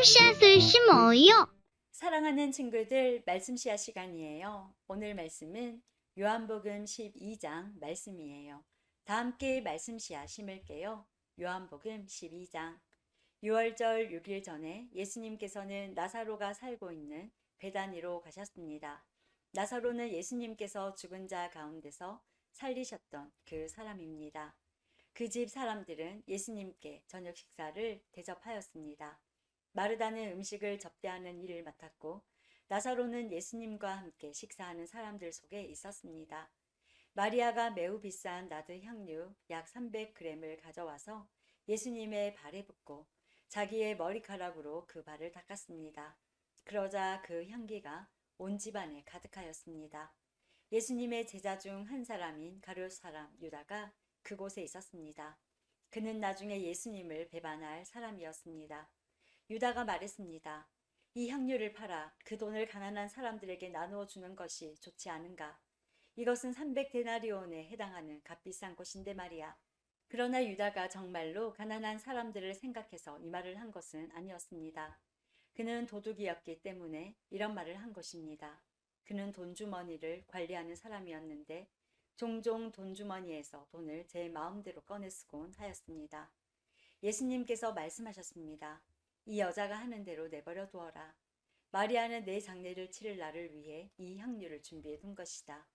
말씀씨앗을 심어요. 사랑하는 친구들, 말씀 씨앗 시간이에요. 오늘 말씀은 요한복음 12장 말씀이에요. 다 함께 말씀 씨앗 심을게요. 요한복음 12장 6월절 6일 전에 예수님께서는 나사로가 살고 있는 베다니로 가셨습니다. 나사로는 예수님께서 죽은 자 가운데서 살리셨던 그 사람입니다. 그 집 사람들은 예수님께 저녁 식사를 대접하였습니다. 마르다는 음식을 접대하는 일을 맡았고 나사로는 예수님과 함께 식사하는 사람들 속에 있었습니다. 마리아가 매우 비싼 나드 향유 약 300g을 가져와서 예수님의 발에 붓고 자기의 머리카락으로 그 발을 닦았습니다. 그러자 그 향기가 온 집안에 가득하였습니다. 예수님의 제자 중 한 사람인 가룟 사람 유다가 그곳에 있었습니다. 그는 나중에 예수님을 배반할 사람이었습니다. 유다가 말했습니다. 이 향유를 팔아 그 돈을 가난한 사람들에게 나누어 주는 것이 좋지 않은가? 이것은 300데나리온에 해당하는 값비싼 것인데 말이야. 그러나 유다가 정말로 가난한 사람들을 생각해서 이 말을 한 것은 아니었습니다. 그는 도둑이었기 때문에 이런 말을 한 것입니다. 그는 돈주머니를 관리하는 사람이었는데 종종 돈주머니에서 돈을 제 마음대로 꺼내 쓰곤 하였습니다. 예수님께서 말씀하셨습니다. 이 여자가 하는 대로 내버려 두어라. 마리아는 내 장례를 치를 날을 위해 이 향유를 준비해 둔 것이다.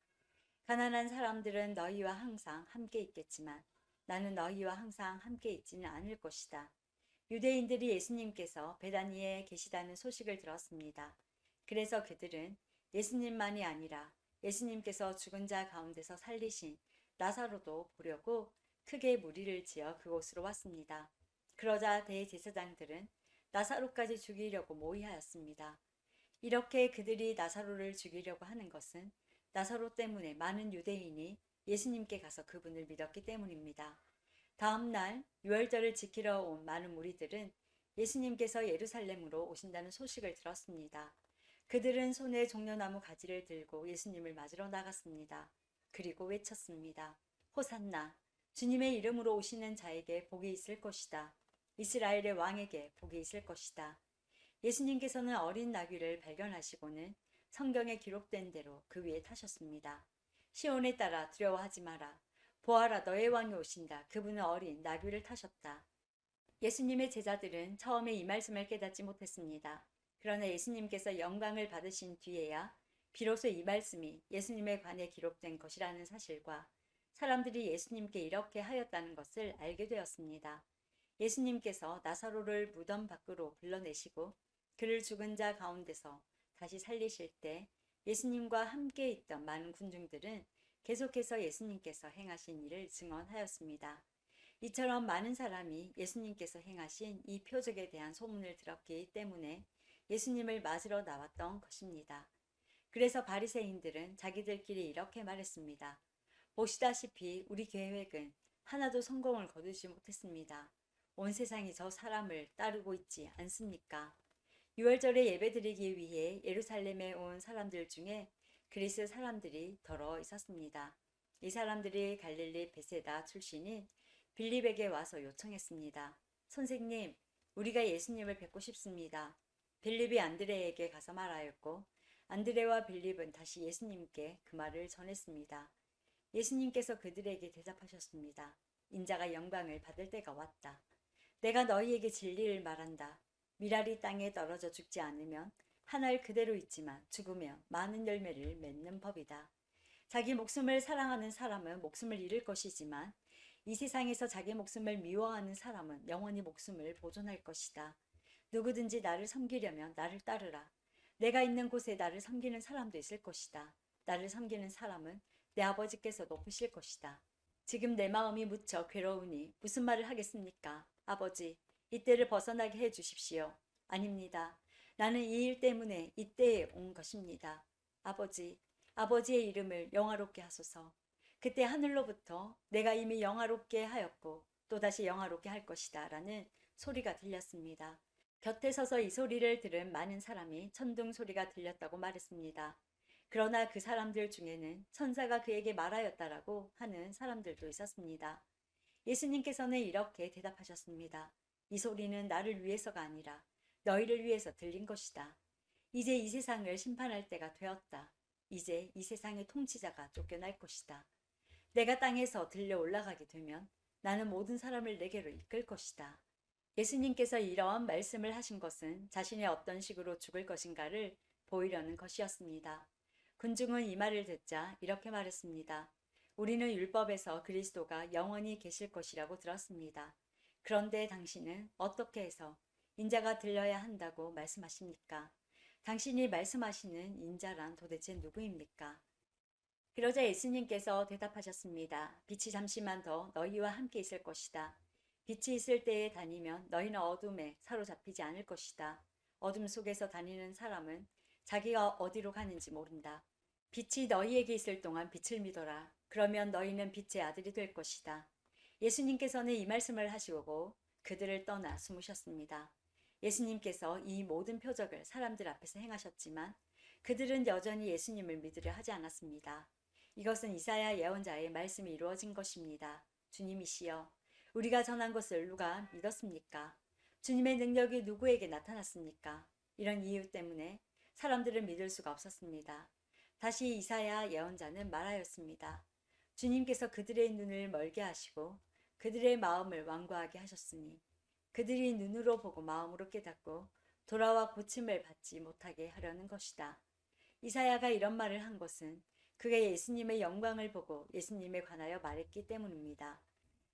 가난한 사람들은 너희와 항상 함께 있겠지만 나는 너희와 항상 함께 있지는 않을 것이다. 유대인들이 예수님께서 베다니에 계시다는 소식을 들었습니다. 그래서 그들은 예수님만이 아니라 예수님께서 죽은 자 가운데서 살리신 나사로도 보려고 크게 무리를 지어 그곳으로 왔습니다. 그러자 대제사장들은 나사로까지 죽이려고 모의하였습니다. 이렇게 그들이 나사로를 죽이려고 하는 것은 나사로 때문에 많은 유대인이 예수님께 가서 그분을 믿었기 때문입니다. 다음 날 유월절을 지키러 온 많은 무리들은 예수님께서 예루살렘으로 오신다는 소식을 들었습니다. 그들은 손에 종려나무 가지를 들고 예수님을 맞으러 나갔습니다. 그리고 외쳤습니다. 호산나, 주님의 이름으로 오시는 자에게 복이 있을 것이다. 이스라엘의 왕에게 복이 있을 것이다. 예수님께서는 어린 나귀를 발견하시고는 성경에 기록된 대로 그 위에 타셨습니다. 시온에 따라 두려워하지 마라. 보아라, 너의 왕이 오신다. 그분은 어린 나귀를 타셨다. 예수님의 제자들은 처음에 이 말씀을 깨닫지 못했습니다. 그러나 예수님께서 영광을 받으신 뒤에야 비로소 이 말씀이 예수님에 관해 기록된 것이라는 사실과 사람들이 예수님께 이렇게 하였다는 것을 알게 되었습니다. 예수님께서 나사로를 무덤 밖으로 불러내시고 그를 죽은 자 가운데서 다시 살리실 때 예수님과 함께 있던 많은 군중들은 계속해서 예수님께서 행하신 일을 증언하였습니다. 이처럼 많은 사람이 예수님께서 행하신 이 표적에 대한 소문을 들었기 때문에 예수님을 맞으러 나왔던 것입니다. 그래서 바리새인들은 자기들끼리 이렇게 말했습니다. 보시다시피 우리 계획은 하나도 성공을 거두지 못했습니다. 온 세상이 저 사람을 따르고 있지 않습니까? 유월절에 예배드리기 위해 예루살렘에 온 사람들 중에 그리스 사람들이 더러 있었습니다. 이 사람들이 갈릴리 베세다 출신인 빌립에게 와서 요청했습니다. 선생님, 우리가 예수님을 뵙고 싶습니다. 빌립이 안드레에게 가서 말하였고 안드레와 빌립은 다시 예수님께 그 말을 전했습니다. 예수님께서 그들에게 대답하셨습니다. 인자가 영광을 받을 때가 왔다. 내가 너희에게 진리를 말한다. 미랄이 땅에 떨어져 죽지 않으면 한 알 그대로 있지만 죽으면 많은 열매를 맺는 법이다. 자기 목숨을 사랑하는 사람은 목숨을 잃을 것이지만 이 세상에서 자기 목숨을 미워하는 사람은 영원히 목숨을 보존할 것이다. 누구든지 나를 섬기려면 나를 따르라. 내가 있는 곳에 나를 섬기는 사람도 있을 것이다. 나를 섬기는 사람은 내 아버지께서 높으실 것이다. 지금 내 마음이 무척 괴로우니 무슨 말을 하겠습니까? 아버지, 이때를 벗어나게 해 주십시오. 아닙니다. 나는 이 일 때문에 이때에 온 것입니다. 아버지, 아버지의 이름을 영화롭게 하소서. 그때 하늘로부터 내가 이미 영화롭게 하였고 또다시 영화롭게 할 것이다 라는 소리가 들렸습니다. 곁에 서서 이 소리를 들은 많은 사람이 천둥 소리가 들렸다고 말했습니다. 그러나 그 사람들 중에는 천사가 그에게 말하였다라고 하는 사람들도 있었습니다. 예수님께서는 이렇게 대답하셨습니다. 이 소리는 나를 위해서가 아니라 너희를 위해서 들린 것이다. 이제 이 세상을 심판할 때가 되었다. 이제 이 세상의 통치자가 쫓겨날 것이다. 내가 땅에서 들려 올라가게 되면 나는 모든 사람을 내게로 이끌 것이다. 예수님께서 이러한 말씀을 하신 것은 자신이 어떤 식으로 죽을 것인가를 보이려는 것이었습니다. 군중은 이 말을 듣자 이렇게 말했습니다. 우리는 율법에서 그리스도가 영원히 계실 것이라고 들었습니다. 그런데 당신은 어떻게 해서 인자가 들려야 한다고 말씀하십니까? 당신이 말씀하시는 인자란 도대체 누구입니까? 그러자 예수님께서 대답하셨습니다. 빛이 잠시만 더 너희와 함께 있을 것이다. 빛이 있을 때에 다니면 너희는 어둠에 사로잡히지 않을 것이다. 어둠 속에서 다니는 사람은 자기가 어디로 가는지 모른다. 빛이 너희에게 있을 동안 빛을 믿어라. 그러면 너희는 빛의 아들이 될 것이다. 예수님께서는 이 말씀을 하시고 그들을 떠나 숨으셨습니다. 예수님께서 이 모든 표적을 사람들 앞에서 행하셨지만 그들은 여전히 예수님을 믿으려 하지 않았습니다. 이것은 이사야 예언자의 말씀이 이루어진 것입니다. 주님이시여, 우리가 전한 것을 누가 믿었습니까? 주님의 능력이 누구에게 나타났습니까? 이런 이유 때문에 사람들은 믿을 수가 없었습니다. 다시 이사야 예언자는 말하였습니다. 주님께서 그들의 눈을 멀게 하시고 그들의 마음을 완고하게 하셨으니 그들이 눈으로 보고 마음으로 깨닫고 돌아와 고침을 받지 못하게 하려는 것이다. 이사야가 이런 말을 한 것은 그가 예수님의 영광을 보고 예수님에 관하여 말했기 때문입니다.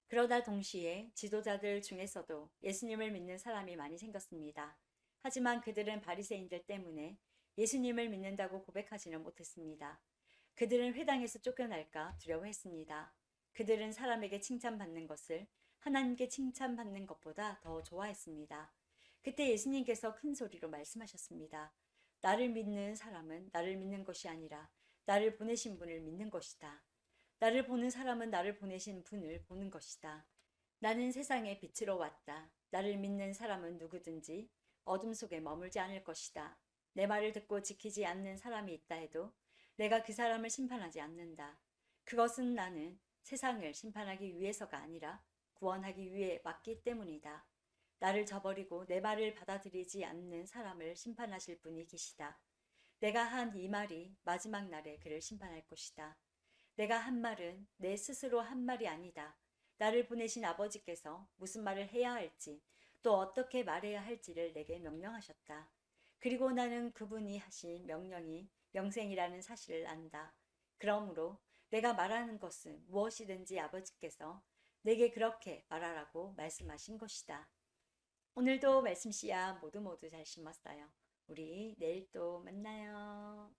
그러다 동시에 지도자들 중에서도 예수님을 믿는 사람이 많이 생겼습니다. 하지만 그들은 바리새인들 때문에 예수님을 믿는다고 고백하지는 못했습니다. 그들은 회당에서 쫓겨날까 두려워했습니다. 그들은 사람에게 칭찬받는 것을 하나님께 칭찬받는 것보다 더 좋아했습니다. 그때 예수님께서 큰 소리로 말씀하셨습니다. 나를 믿는 사람은 나를 믿는 것이 아니라 나를 보내신 분을 믿는 것이다. 나를 보는 사람은 나를 보내신 분을 보는 것이다. 나는 세상의 빛으로 왔다. 나를 믿는 사람은 누구든지 어둠 속에 머물지 않을 것이다. 내 말을 듣고 지키지 않는 사람이 있다 해도 내가 그 사람을 심판하지 않는다. 그것은 나는 세상을 심판하기 위해서가 아니라 구원하기 위해 왔기 때문이다. 나를 저버리고 내 말을 받아들이지 않는 사람을 심판하실 분이 계시다. 내가 한 이 말이 마지막 날에 그를 심판할 것이다. 내가 한 말은 내 스스로 한 말이 아니다. 나를 보내신 아버지께서 무슨 말을 해야 할지 또 어떻게 말해야 할지를 내게 명령하셨다. 그리고 나는 그분이 하신 명령이 명생이라는 사실을 안다. 그러므로 내가 말하는 것은 무엇이든지 아버지께서 내게 그렇게 말하라고 말씀하신 것이다. 오늘도 말씀 씨앗 모두 잘 심었어요. 우리 내일 또 만나요.